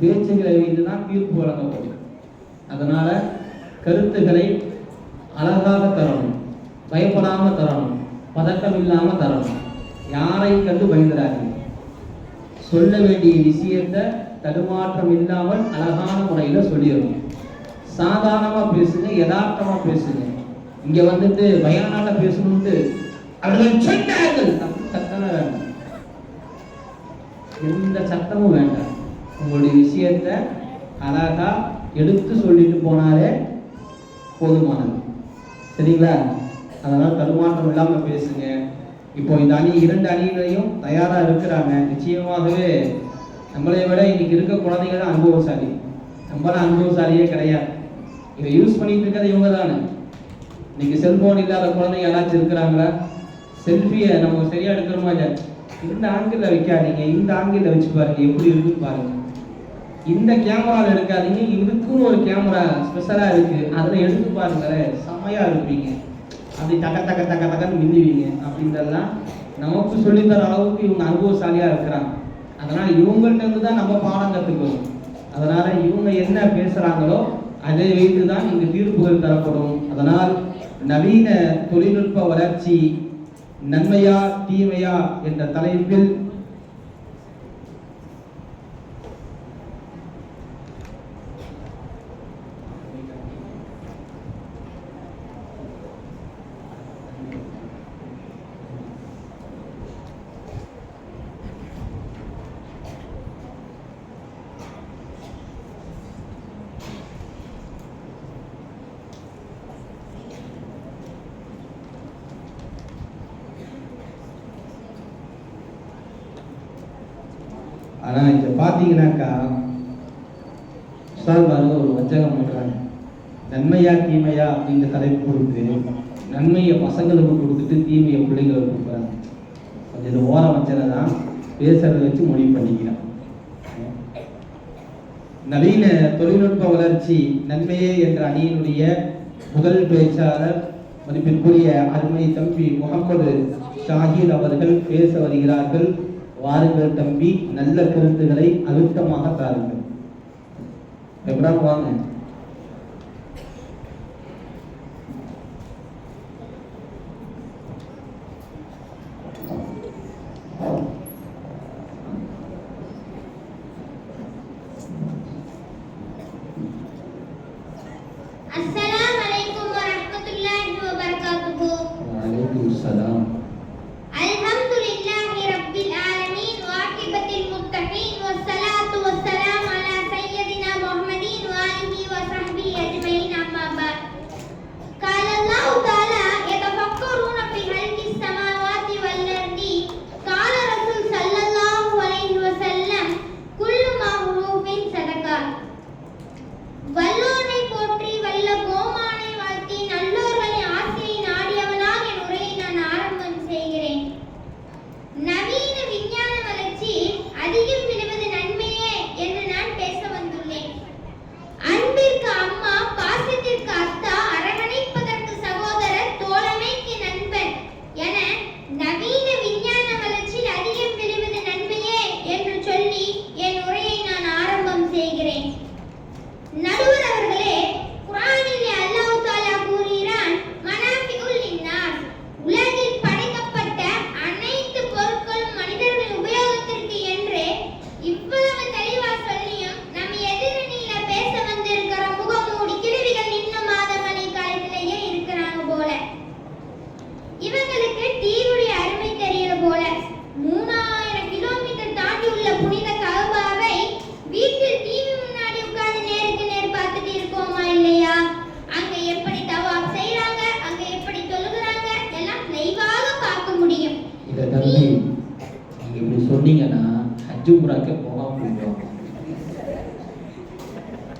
பேச்சுகளை வைத்துதான் தீர்ப்பு வழங்கப்படும். அதனால கருத்துக்களை அழகாக தரணும், பயப்படாம தரணும், பதட்டம் இல்லாம தரணும். யாரையும் கண்டு பயந்துடாதீங்க. சொல்ல வேண்டிய விஷயத்தை தடுமாற்றம் இல்லாமல் அழகான முறையில சொல்லிடணும். சாதாரணமா பேசுங்க, யதார்த்தமா பேசுங்க. இங்க வந்துட்டு பயானால பேசணும்ட்டு அவர்கள் சொன்னார்கள் சத்தமே வேண்டாம், எந்த சத்தமும் வேண்டாம். உங்களுடைய விஷயத்தை அழகா எடுத்து சொல்லிட்டு போனாலே போதுமானது. சரிங்களா? அதனால தடுமாற்றம் இல்லாம பேசுங்க. இப்போ இந்த அணி 2 அணிகளையும் தயாரா இருக்கிறாங்க. நிச்சயமாகவே நம்மளை விட இன்னைக்கு இருக்க குழந்தைங்க தான் அனுபவசாலி. நம்மளாம் அனுபவசாலியே கிடையாது. இதை யூஸ் பண்ணிட்டு இருக்கிறது இவங்க தானே. இன்னைக்கு செல்போன் இல்லாத குழந்தைங்க யாராச்சும் இருக்கிறாங்களா? செல்ஃபியை நம்ம சரியா எடுக்கிறோமா இல்லையா? இந்த ஆங்கிள் வைக்காதீங்க, இந்த ஆங்கிள் வச்சு பாருங்க எப்படி இருக்குன்னு பாருங்க. இந்த கேமராவில் எடுக்காதீங்க, இதுக்கும் ஒரு கேமரா ஸ்பெஷலா இருக்கு, அதுல எடுத்து பாருங்களேன், செம்மையா இருப்பீங்க. அப்படி தக்க தக்க தக்க தக்கன்னு மின்னுவீங்க. அப்படின்றதெல்லாம் நமக்கு சொல்லித்தர அளவுக்கு இவங்க அனுபவசாலியா இருக்கிறாங்க. அதனால இவங்கள்ட்ட இருந்து தான் நம்ம பாடம் கற்றுக்கணும். அதனால இவங்க என்ன பேசுறாங்களோ அதை வைத்து தான் இங்கு தீர்ப்புகள் தரப்படும். அதனால் நவீன தொழில்நுட்ப வளர்ச்சி நன்மையா தீமையா என்ற தலைப்பில் ஆனா இதை பார்த்தீங்கன்னாக்கா பாருங்க ஒரு வஞ்சகம் பண்றாங்க. நன்மையா தீமையா அப்படின்ற தலைப்பு கொடுத்து நன்மையை பசங்களுக்கு கொடுத்துட்டு தீமையை பிள்ளைங்களுக்கு கொடுக்குறாங்க. கொஞ்சம் இந்த ஓரம் வச்சதை தான் பேசுறதை வச்சு முடிவு பண்ணிக்கிறான். நவீன தொழில்நுட்ப வளர்ச்சி நன்மையே என்ற அணியினுடைய முதல் பேச்சாளர் மதிப்பிற்குரிய அருமை தம்பி முகமது ஷாஹித் அவர்கள் பேச வருகிறார்கள். வாருங்கள் தம்பி, நல்ல கருத்துக்களை அழுத்தமாக தாருங்கள். எப்படாலும் வாங்க. அஸ்ஸலாமு அலைக்கும் வரஹ்மத்துல்லாஹி வபரகாத்துஹு. வஅலைக்கும் ஸலாம். அல்ஹம்துலில்லாஹி ரப்பில் ஆலமீன் வாகிபத்தில் முத்தகீன் வஸ்ஸலாத்து வஸ்ஸலாமு அலா சய்யிதினா முஹம்மதின் வ ஆலிஹி வ ஸஹ்பிஹி அஜ்மஈன். அம்மா பஅத். قال الله تعالى يتفكر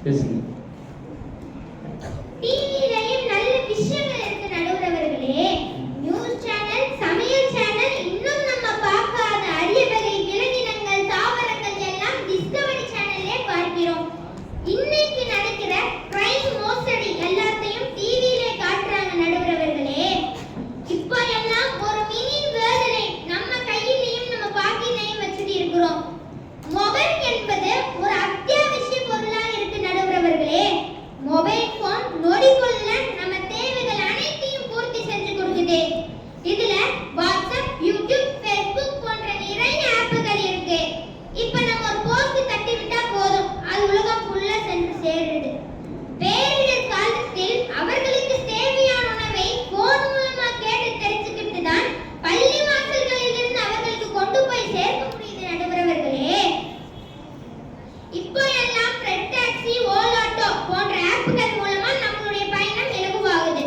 பேசுங்க. டிவிலையும் நல்ல விஷயங்கள் இருக்கு நடுவரவர்களே. நியூஸ் சேனல், சமையல் சேனல், இன்னும் நம்ம பார்க்காத அரிய வகை விலங்கினங்கள், தாவரங்கள் எல்லாம் டிஸ்கவரி சேனல்லே பார்க்கிறோம். இன்னைக்கு நடக்கிற கிரைம், மோசடி எல்லாத்தையும் டிவியிலே காட்டுறாங்க நடுவரவர்களே. இப்போ எல்லாம் ஒரு மினி வேர்ல்டை நம்ம கையிலையும் நம்ம பாக்கெட்லையும் வச்சுட்டு இருக்கிறோம். மொபைல் என்பது ஒரு அத்தியாவசிய பொருளா இருக்கு நடுவரவர்களே. மொபைல் போன் நொடிக்குள்ள நம்ம தேவைகள் அனைத்தையும் பூர்த்தி செஞ்சு கொடுக்குது. இதுல வாட்ஸ்அப், யூடியூப், ஃபேஸ்புக் போன்ற நிறைய ஆப்புகள் இருக்கு. இப்ப நம்ம ஒரு போஸ்ட் தட்டி விட்டா போதும், அது உலகம் ஃபுல்லா சென்று சேருது. பேரிடர் காலத்தில் அவர்களுக்கு தேவையான உணவை போன் மூலமா கேட்டு தெரிஞ்சுக்கிட்டு தான் பள்ளி வாசல்களில் இருந்து அவர்களுக்கு கொண்டு போய் சேர்க்க முடியுது நடுவரவர்களே. இப்போ எல்லாம் ரெட் டாக்ஸி, ஓலாட்டோ போன்ற ஆப்புகள் மூலமா நம்மளுடைய பயணம் இலகுவாகுது.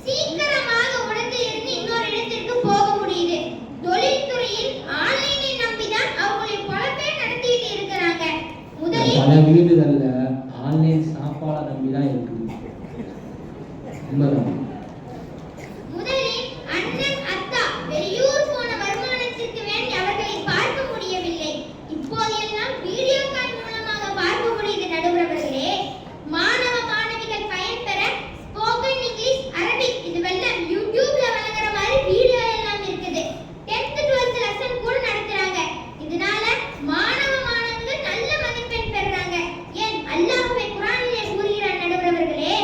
சீக்கிரமாக ஒரு இடத்தில் இருந்து இன்னொரு இடத்திற்கு போக முடியுது. தொழில்துறையில் ஆன்லைனை நம்பிதான் அவங்களுடைய பொழப்பே நடத்திட்டு இருக்கிறாங்க. முதலில் பல வீடுகள்ல ஆன்லைன் சாப்பாடை நம்பிதான் இருக்குது. உண்மைதான். முதலில் அண்ணன், அத்தா வெளியூர் போன வருமானத்திற்கு வேண்டி அவர்களை பார்க்க முடியவில்லை. இப்போதெல்லாம் வீடியோ கால் மூலமாக பார்க்க முடியுது நடுவரவர்களே. மாணவ மாணவிகள் பயன்பெற ஸ்போக்கன் இங்கிலீஷ், அரபிக் இதுவெல்லாம் யூடியூப்ல வழங்குற மாதிரி வீடியோ எல்லாம் இருக்குது. 10th 12th லெசன் கூட நடத்துறாங்க. இதனால மாணவ மாணவிகள் நல்ல மதிப்பெண் பெறுறாங்க. ஏன் அல்லாஹ்வே குர்ஆனிலே கூறுகிறார் நடுவரவர்களே,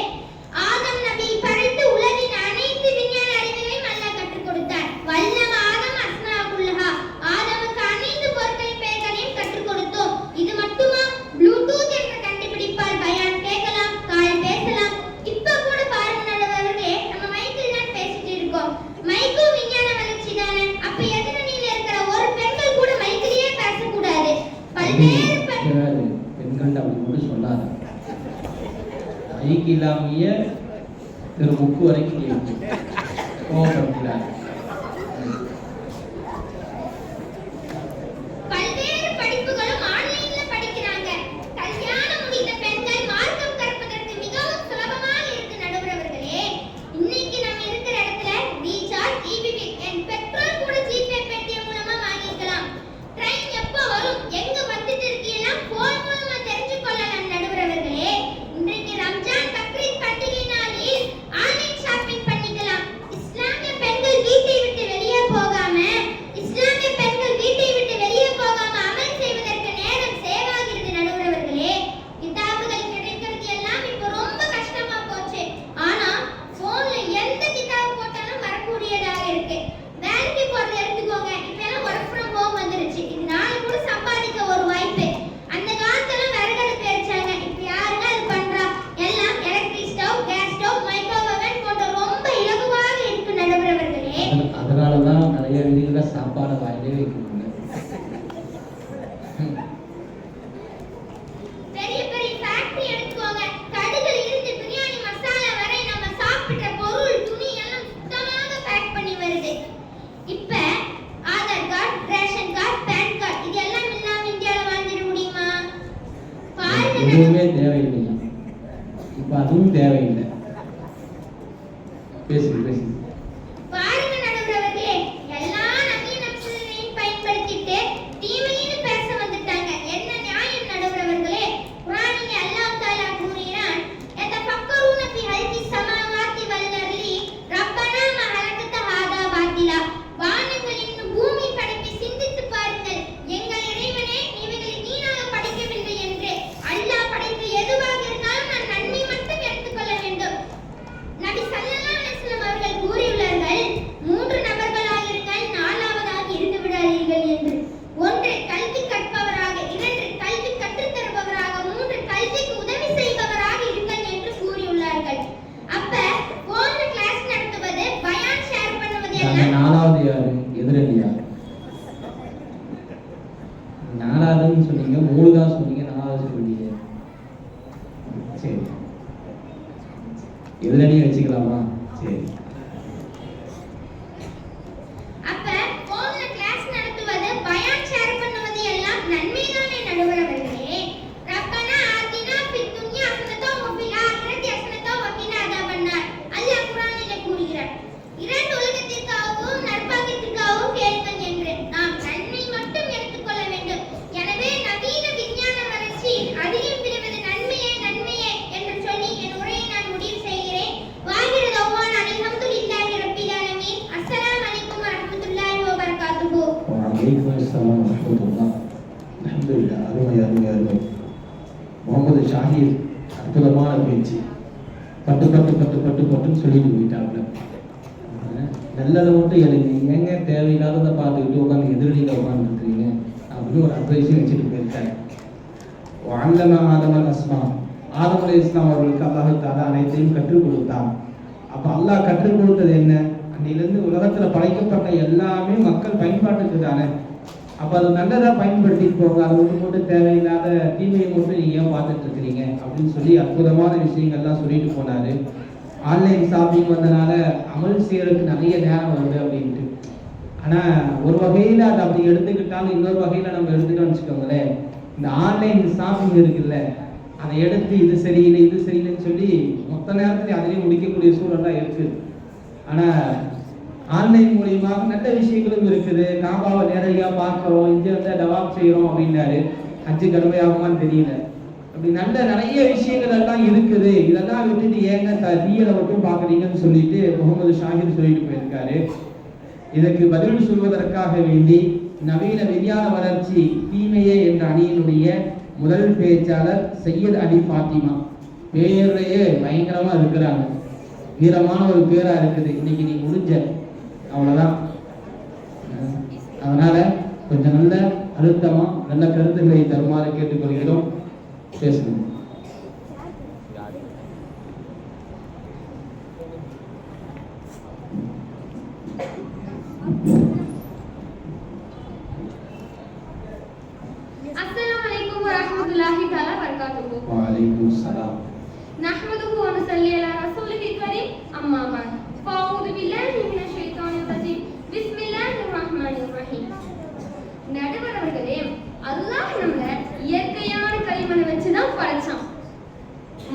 ஆதம் நபி படைத்து உலகின் அனைத்து விஞ்ஞான அறிவுகளையும் அல்லாஹ் கற்றுக் கொடுத்தார். வல்லம ஆதம் அஸ்மா குல்லஹா, ஆதமுக்கு அனைத்து பொருட்களின் பெயர்களையும் கற்றுக் கொடுத்தோம். இது மட்டுமா? ப்ளூடூத் என்ற கண்டுபிடிப்பால் பயான் கேட்கலாம், கால் பேசலாம். இப்ப கூட பாருங்க நடுவரவர்களே, நம்ம மைக்கில் தான் பேசிட்டு இருக்கோம். மைக்கும் விஞ்ஞான வளர்ச்சி தானே. அப்ப எதிரணியில இருக்கிற ஒரு பெண்கள் கூட மைக்கிலேயே பேசக்கூடாது. பல்வேறு பெண்கள் அப்படி மட்டும் சொல்லாத. மைக் இல்லாமைய திரு முக்கு வரைக்கும் கேட்கும். கோபப்படுத்துகிறார். பல்வேறு படிப்புகளும் ஆன்லைன்ல படிக்கிறாங்க. கல்யாணம் முடிந்த பெண்கள் மார்க்கம் கற்பதற்கு மிகவும் சுலபமாக இருக்கு நடுவரவர்களே. இன்னைக்கு நம்ம இருக்கிற இடத்துல ரீசார்ஜ், இபிபி, பெட்ரோல் கூட ஜிபே, பேடிஎம் மூலமா வாங்கிக்கலாம். ட்ரெயின் எப்ப வரும், எங்க வந்துட்டு இருக்கு எல்லாம் போன் மூலமா தெரிஞ்சு கொள்ளலாம் நடுவரவர்களே. இன்றைக்கு ரம்ஜான், பக்ரீத் பண்டிகை நாளில் ஆன்லைன் ஷாப்பிங் பண்ணிக்கலாம். இஸ்லாமிய பெண்கள் வீட்டை விட்டு வெளியே போகாம அமல் செய்வதற்கு நேரம் சேவாகிறது நடுவரவர்களே. கிதாபுகள் கிடைக்கிறது எல்லாம் இப்போ ரொம்ப கஷ்டமா போச்சு. ஆனா போன்ல எந்த கிதாப் போட்டாலும் வரக்கூடியதாக இருக்கு. வேலைக்கு போறது எடுத்துக்கோங்க, இப்ப எல்லாம் ஒர்க் ஃப்ரம் ஹோம் வந்துருச்சு. இதனால கூட சம்பாதிக்க ஒரு வாய்ப்பு. அந்த காலத்துல விறகடுப்பு எரிச்சாங்க, இப்ப யாருங்க அது பண்றா? எல்லாம் electric stove, gas stove, microwave போன்ற ரொம்ப இலகுவாக இருக்கு நடுவரவர்களே. அதனாலதான் நிறைய வீடுகள்ல சாப்பாடை வாயிலே வைக்கிறாங்க. பெரிய பெரிய ஃபேக்டரி எடுத்துக்கோங்க, கடுகுல இருந்து பிரியாணி மசாலா வரை நம்ம சாப்பிட்ட பொருள், துணி எல்லாம் சுத்தமாக பேக் பண்ணி வருது. இப்ப Aadhaar card, ration card, pan card இது எல்லாம் இல்லாம இந்தியால வாழ்ந்துட முடியுமா? பாருங்க எதுவுமே தேவையில்லையா? இப்ப அதுவும் தேவையில்லை. பேசுங்க. பாருங்க நடுவரவர்களே, எல்லா நவீன நம்சலையும் பயன்படுத்திட்டு தீமையின்னு பேச வந்துட்டாங்க. என்ன நியாயம் நடுவரவர்களே? குர்ஆனிலே அல்லாஹ் தஆலா கூறுகிறான், யதஃபக்கரூன ஃபீ ஹல்கி ஸமாவாத்தி வல் அர்லி ரப்பனா மா ஹலகத ஹாதா பாத்திலா. வானங்களின் பூமி படைப்பை சிந்தித்து பாருங்கள், எங்கள் இறைவனே இவைகளை நீனாக படைக்கவில்லை என்று. அல்லாஹ் படைத்த எதுவாக இருந்தாலும் நான் நன்மை மட்டும் எடுத்துக்கொள்ள வேண்டும். நபி ஸல்லல்லாஹு அலைஹி வஸல்லம் அவர்கள் கூறியுள்ளார்கள், 3 நபர்களாக இருங்கள், 4வதாக இருந்து விடாதீர்கள் என்று. 1 கல்வி கற்பவராக, 2 கல்வி கற்றுத் தருபவராக, 3 கல்விக்கு உதவி செய்பவராக இருங்கள் என்று கூறியுள்ளார்கள். அப்ப போன்ல கிளாஸ் நடத்துவது, பயான் ஷேர் பண்ணுவது எல்லாம் 4வது யாரு? எதிரணியா? 4வதுன்னு சொன்னீங்க, 3 தான் சொன்னீங்க, 4வது சொன்னீங்க. சரி, எதிரணியை வச்சுக்கலாமா? சரி. அப்ப போன்ல கிளாஸ் நடத்துவது, பயான் ஷேர் பண்ணுவது எல்லாம் நன்மைதானே நடுவரவர்களே. ரப்பனா ஆதினா ஃபித் ஷாஹிர் அற்புதமான பேச்சு, பட்டு பட்டு பட்டு பட்டு பட்டுன்னு சொல்லிட்டு போயிட்டாங்க. நல்லதை மட்டும் எழுதி ஏங்க தேவையில்லாததை பார்த்துக்கிட்டு உட்காந்து எதிரடியில் உட்காந்துருக்குறீங்க அப்படின்னு ஒரு அட்வைஸும் வச்சுட்டு போயிருக்காரு. அல்லமா ஆதமல் அஸ்மா, ஆதம் அலைஹிஸ்ஸலாம் அவர்களுக்கு அல்லாஹ் தஆலா அனைத்தையும் கற்றுக் கொடுத்தான். அப்போ அல்லாஹ் கற்றுக் கொடுத்தது என்ன? அன்னிலிருந்து உலகத்தில் படைக்கப்பட்ட எல்லாமே மக்கள் பயன்பாட்டுக்கு தானே. அப்போ அது நல்லதாக பயன்படுத்திட்டு போங்க, அது மட்டும் தேவையில்லாத தீமையை மட்டும் நீங்கள் ஏன் பார்த்துட்டு இருக்கிறீங்க அப்படின்னு சொல்லி அற்புதமான விஷயங்கள்லாம் சொல்லிட்டு போனார். ஆன்லைன் ஷாப்பிங் வந்தனால அமல் செய்யறதுக்கு நிறைய நேரம் வருது அப்படின்ட்டு. ஆனால் ஒரு வகையில் அதை அப்படி எடுத்துக்கிட்டாலும் இன்னொரு வகையில் நம்ம எடுத்துட்டோம்னு வச்சுக்கோங்களேன், இந்த ஆன்லைன் ஷாப்பிங் இருக்குல்ல, அதை எடுத்து இது சரியில்லை இது சரியில்லைன்னு சொல்லி மொத்த நேரத்துலேயும் அதிலேயும் முடிக்கக்கூடிய சூழலாம் இருக்குது. ஆனால் ஆன்லைன் மூலியமாக நல்ல விஷயங்களும் இருக்குது. காபாவை நேரடியாக பார்க்குறோம், இங்கே வந்து டவாப் செய்கிறோம் அப்படின்னாரு, ஹஜ்ஜு கடமையாகுமான்னு தெரியல. அப்படி நல்ல நிறைய விஷயங்கள் எல்லாம் இருக்குது. இதெல்லாம் விட்டுட்டு ஏங்க தீயலை மட்டும் பார்க்குறீங்கன்னு சொல்லிட்டு முகமது ஷாஹிர் சொல்லிட்டு போயிருக்காரு. இதற்கு பதில் சொல்வதற்காக வேண்டி நவீன விஞ்ஞான வளர்ச்சி தீமையே என்ற அணியினுடைய முதல் பேச்சாளர் சையத் அலி ஃபாத்திமா, பேர்லயே பயங்கரமா இருக்கிறாங்க, வீரமான ஒரு பேரா இருக்குது. இன்னைக்கு நீ முடிஞ்ச அவ்வளவுதான். அதனால கொஞ்சம் நல்ல அழுத்தமா நல்ல கருத்துக்களை தருமாறு கேட்டுக்கொள்கிறோம். பேசணும். अस्सलामु अलैकुम वरहमतुल्लाहि तआला बरकातुहू। वालेकुम सलाम। नहमदुहु व नसल्ली अला रसूलिहिल करीम, अम्मा बाद। फ़अऊज़ु बिल्लाहि मिनश ஷைத்தானிர் ரஜீம், பிஸ்மில்லாஹிர் ரஹ்மானிர் ரஹீம்। நடுவர் அவர்களே, அல்லாஹ் நம்மள இயற்கையான களிமண்ணை வச்சு தான் படைச்சான்.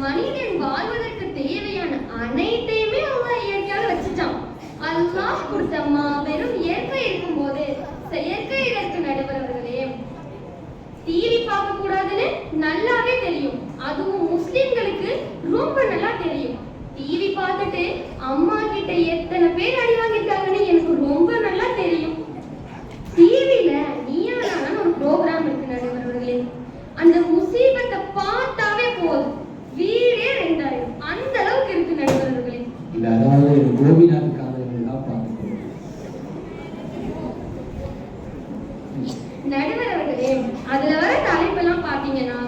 மனிதன் வாழ்வதற்கு தேவையான அனைத்தையுமே அல்லாஹ் இயற்கையால வச்சுட்டான். அல்லாஹ் கொடுத்த மாபெரும் இயற்கை இருக்கும்போது செயற்கை இதற்கு நடுவர் அவர்களே, டிவி பார்க்க கூடாதுன்னு நல்லாவே தெரியும். அதுவும் முஸ்லிம்களுக்கு ரொம்ப நல்லா தெரியும். டிவி பார்த்துட்டு அம்மா கிட்ட எத்தனை பேர் அடி வாங்கிட்டாங்கன்னு எனக்கு ரொம்ப நல்லா தெரியும். டிவில நீயானான்னு ஒரு ப்ரோக்ராம் இருக்கு நடுவர் அவர்களே, அந்த முசீபத்தை பார்த்தாவே போதும், வீடே ரெண்டாயிரம், அந்த அளவுக்கு இருக்கு நடுவர் அவர்களே. இல்ல அதாவது கோபிநாத் காதல்கள்லாம் பார்த்துக்கணும் நடுவர் அவர்களே. அதுல வர தலைப்பெல்லாம் பாத்தீங்கன்னா,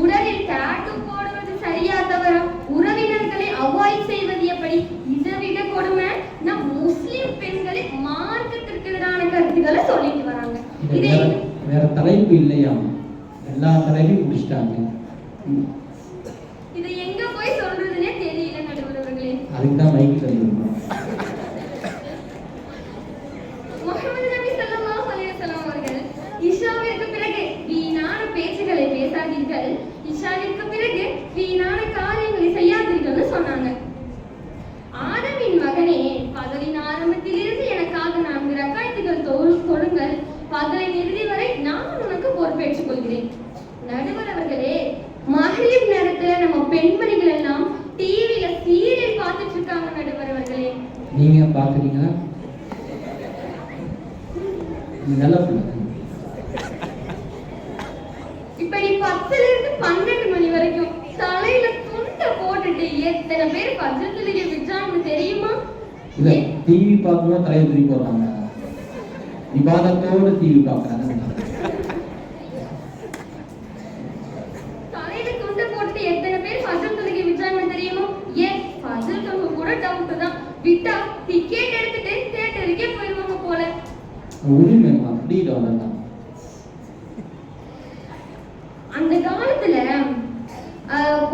உடலில் டாட்டூ போடுவது சரியா தவறா, உறவினர்களை அவாய்ட் செய்வது எப்படி, இதை விட கொடுமை நம் முஸ்லிம் பெண்களை மார்க்கத்திற்கு எதிரான கருத்துக்களை சொல்லிட்டு வராங்க. இதே வேற தலைப்பு இல்லையா, எல்லா தலைப்பையும் முடிச்சிட்டாங்க. இதை எங்க போய் சொல்றதுன்னே தெரியல நடுவர் அவர்களே. அதுக்குதான் மைக் தருவோம். முஹம்மது நபி ஸல்லல்லாஹு அலைஹி வஸல்லம் அவர்கள் இஷாவிற்கு பிறகு வீணான பேச்சுகளை பேசாதீர்கள், இஷாவிற்கு பிறகு வீணான காரியங்களை செய்யாதீர்கள்னு சொன்னாங்க. ஆதமின் மகனே, பகலின் ஆரம்பத்திலிருந்து எனக்காக 4 ரக்காயத்துகள் தொழுங்கள், பகலின் இறுதி வரை நான் உனக்கு பொறுப்பேற்றுக் கொள்கிறேன். நடுவர் அவர்களே, மஹ்ரிப் நேரத்துல நம்ம பெண்மணிகள் எல்லாம் டிவில சீரியல் பார்த்துட்டு இருக்காங்க நடுவர் அவர்களே. நீங்க பாக்குறீங்களா? நல்ல பிள்ளை. இப்படி 10ல இருந்து 12 மணி வரைக்கும் தலையில துண்டை போட்டுட்டு எத்தனை பேர் பஜ்ஜத்துலயே விட்டாங்க தெரியுமா? இல்ல டிவி பார்க்கும்போது தலையை தூக்கி போடுறாங்க, விவாதத்தோடு டிவி பார்க்கறாங்க. தலையில துண்டை போட்டு எத்தனை பேர் பஜ்ஜத்துலயே விட்டாங்க தெரியுமா? ஏன் பஜ்ஜத்துக்கு கூட டவுட் தான், விட்டா டிக்கெட் எடுத்துட்டு தியேட்டருக்கே போயிடுவாங்க போல. உரிமைமா ஃப்ரீடம் அதெல்லாம். அந்த காலத்துல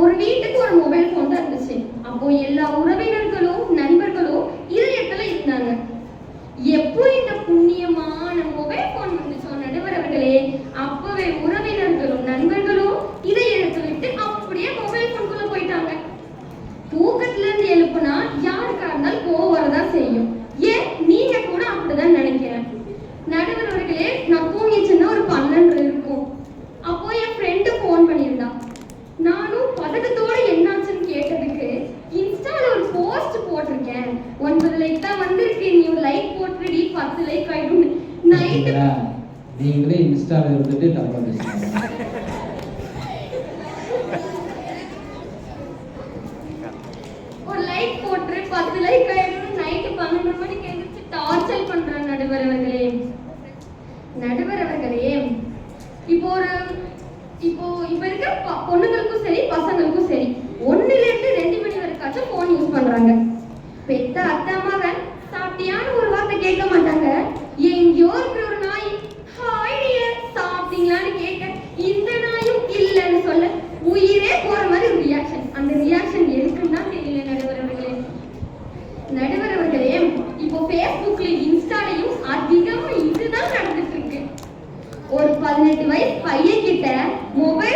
ஒரு வீட்டுக்கு ஒரு மொபைல் போன் தான் இருந்துச்சு. அப்போ எல்லா உறவினர்களும் நண்பர்களும் இதயத்துல இருந்தாங்க. எப்போ இந்த புண்ணியமான மொபைல் போன் வந்துச்சோ நடுவர் அவர்களே, அப்பவே உறவினர்களும் நண்பர்களும் இதயத்தை விட்டு அப்படியே மொபைல் போனுக்குள்ள போயிட்டாங்க. தூக்கத்துல இருந்து எழுப்புனா யாருக்கா இருந்தாலும் கோவம் வரதான் செய்யும். ஏன் நீங்க கூட அப்படிதான் நினைக்கிறேன் நடுவர் அவர்களே. நான் தூங்கிச்சுன்னா ஒரு 12 இருக்கும். அப்போ என் ஃப்ரெண்டு ஃபோன் பண்ணியிருந்தா. நானும் பதட்டத்தோட என்னாச்சுன்னு கேட்டதுக்கு, இன்ஸ்டால ஒரு போஸ்ட் போட்டிருக்கேன், 9 லைக் தான் வந்திருக்கு, நீ ஒரு லைக் போட்டுடி, 10 லைக் ஆயிடும். நைட்டு நீங்களே இன்ஸ்டால இருந்துட்டு தப்பா பேசுறீங்க. 10 லைக் ஆயிடும் நைட்டு 12 மணிக்கு எழுந்திரிச்சு டார்ச்சர் பண்றாங்க நடுவர் அவர்களே. நடுவர் அவர்களே, இப்போ இருக்க பொண்ணுங்களுக்கும் சரி பசங்களுக்கும் சரி 1 ல இருந்து 2 மணி வரைக்கும் போன் யூஸ் பண்றாங்க. பெத்த அத்தை மகன் சாப்பிட்டியான்னு ஒரு வார்த்தை கேட்க மாட்டாங்க. எங்கேயோ இருக்கிற ஒரு நாய் ஹாய் டியர் சாப்பிட்டீங்களான்னு கேட்க இந்த நாயும் இல்லைன்னு சொல்ல உயிரே போற மாதிரி ஒரு ரியாக்ஷன். அந்த ரியாக்ஷன் எதுக்குன்னு தான் தெரியல நடுவர் அவர்களே. நடுவர் அவர்களே, இப்போ ஃபேஸ்புக்லயும் இன்ஸ்டாலையும் அதிகமா இதுதான் நடந்துட்டு இருக்கு. ஒரு 18 வயசு பையன் கிட்ட மொபைல்